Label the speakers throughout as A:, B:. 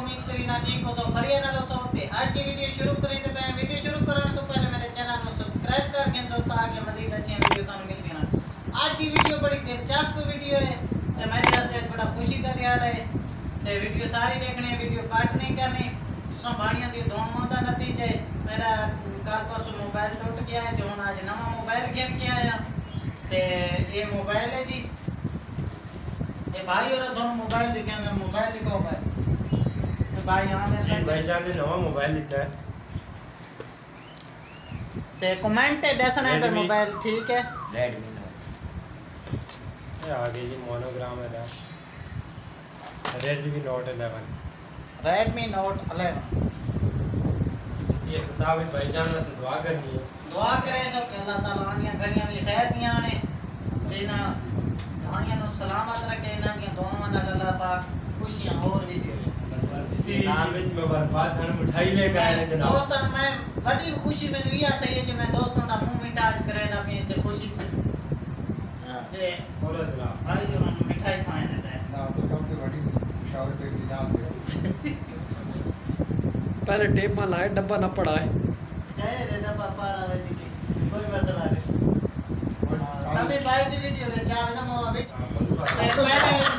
A: उम्मीद करी ना ठीक हो सो खरिया ना लो सो ते आज की वीडियो शुरू करें ते मैं वीडियो शुरू करने तो पहले मेरे चैनल को सब्सक्राइब करके सो ताकि मजीद अच्छी वीडियो तुम मिलती ना। आज की वीडियो बड़ी दिलचस्प वीडियो है ते मेरे हाथ एक बड़ा खुशी का दिहाड़ा है ते वीडियो सारी देखनी है, वीडियो काट नहीं करनी। तुसा भाइयों दी दुआओं का नतीजा है। मेरा कल परसों मोबाइल टूट गया है जो आज नवा मोबाइल गिन के आया ते ये मोबाइल है जी। ये भाई और दोनों मोबाइल दिखाएंगे, मोबाइल दिखाओ भाई। भाई यहाँ में
B: जी भाईजान ने नवा मोबाइल लिया है
A: ते कमेंट है दसना है पे मोबाइल ठीक है।
C: रेडमी नोट
B: ये आगे जी मोनोग्राम है रेडमी नोट 11
A: रेडमी नोट 11
B: इसी इख्तिताम में भाईजान से दुआ करनी है।
A: दुआ करें सब कि अल्लाह ताला आनियां घड़ियां भी खैर दियां ने देना भाइयों को सलामत रखे इन्हां दी दुआवां नाल अल्लाह पाक खुशियां और भी दे।
B: इसी विच में बर्बाद हन मिठाई लेकर आए जनाब।
A: दोस्तों मैं बड़ी खुशी में ये आता है कि मैं दोस्तों का मुंह मीठा करे ना अपनी से खुशी ते
B: बोलो सलाम
A: भाई जो हम मिठाई खाए ना
D: तो सबसे बड़ी शावर पे की डाल दे।
E: पहले टेप में लाए डब्बा न पड़ा है
A: रे डब्बा पड़ा वैसे कि कोई मसला नहीं। सभी भाई की वीडियो में जावे ना मो अभी पहले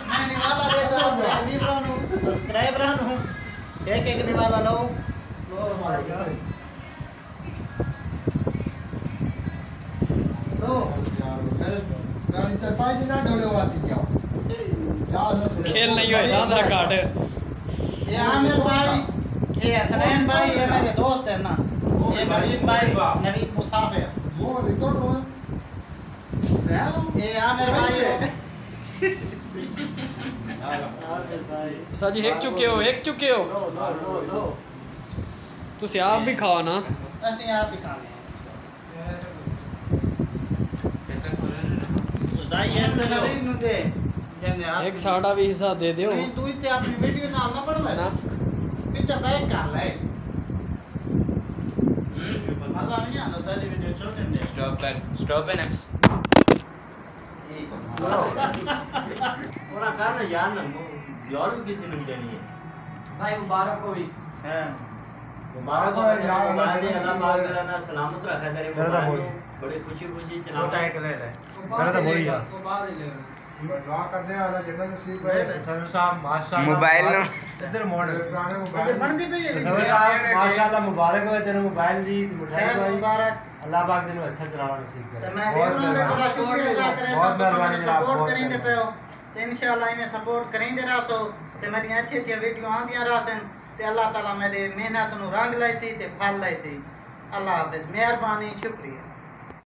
A: मैं निवाला दे सब वीडियो नु सब्सक्राइब रहनु एक निवाला लो
D: तो यार गाड़ी से 5 दिन ढोले वाती क्या
E: खेल नहीं हो ना काट।
A: ये आमिर भाई ये हसनैन भाई ये मेरे दोस्त है ना। ये नवीद भाई नवीद मुसाफिर
D: वो रिटर्न हुआ
A: ये आमिर भाई
E: साजी एक चुके हो
A: लो
E: तुसी आप भी खाओ ना।
A: ਅਸੀਂ ਆਪ ਹੀ ਖਾਣੇ ਉਸਾਈ ਇਸ ਨਵੀਂ ਨੂੰ ਦੇ ਜੰਨੇ ਆਪ
E: एक साड़ा भी हिस्सा दे दियो
A: ਨਹੀਂ ਤੂੰ ਇੱਥੇ ਆਪਣੀ ਵੀਡੀਓ ਨਾਲ ਨਾ ਪੜਵਾ
E: ना।
A: ਪਿੱਛੇ ਬੈਕ ਕਰ ਲੈ ਮਜ਼ਾ ਨਹੀਂ ਆਉਂਦਾ ਤੇਰੀ ਵੀਡੀਓ ਛੋਟੇ ਨੇ
C: स्टॉप है ना
F: पूरा कर ना यार ना यार भी किसी ने देनी है
G: भाई मुबारक हो भी
A: ਹੈ
F: मुबारक हो यार मोबाइल दे अल्लाह पाक तेरा ना सलामत रखे तेरे
B: मेरा तो
F: मोबाइल
B: बोल।
F: को बड़ी खुशी खुशी
A: ਛੋਟਾ
F: चला
A: ਇੱਕ ਲੈ ਲੈ
B: मेरा तो वही यार
G: वो बाहर ही ले
D: दुआ करने वाला जन्नत नसीब है।
B: सर साहब माशाल्लाह
C: मोबाइल नो
B: इधर मॉडल
D: पुराने
A: ਅਜੇ
D: मोबाइल
A: ਬਣਦੀ ਪਈ ਹੈ
B: सर साहब माशाल्लाह मुबारक हो तेरे मोबाइल दी मिठाई
A: ਖੈਰ
B: भाई
A: ਮੁਬਾਰਕ
B: अल्लाह पाक तेरे अच्छा चलाना नसीब
A: ਤੇ
B: करे।
A: ਮੈਂ ਵੀ ਉਹਨਾਂ ਦਾ ਬੜਾ ਸ਼ੁਕਰੀਆ ਅਦਾ ਕਰੇ
B: बहुत
A: ਸਭ
B: मेहरबानी जनाब,
A: ਸਪੋਰਟ
B: बहुत
A: ਕਰਿੰਦੇ
B: मेहरबानी।
A: ਪਿਓ ਤੇ ਇਨਸ਼ਾਅੱਲਾ ਇਵੇਂ ਸਪੋर्ट ਕਰਿੰਦੇ ਰਹੋ ਤੇ ਮੇਰੀਆਂ ਅੱਛੀ ਵੀਡੀਓ ਆਉਂਦੀਆਂ ਰਹਨ ਤੇ ਅੱਲਾਹ ਤਾਲਾ ਮੇਰੇ ਮਿਹਨਤ ਨੂੰ ਰੰਗ ਲਾਈ ਸੀ ਤੇ ਫਲ ਲਾਈ ਸੀ। अल्लाह हाफिज मेहरबानी शुक्रिया।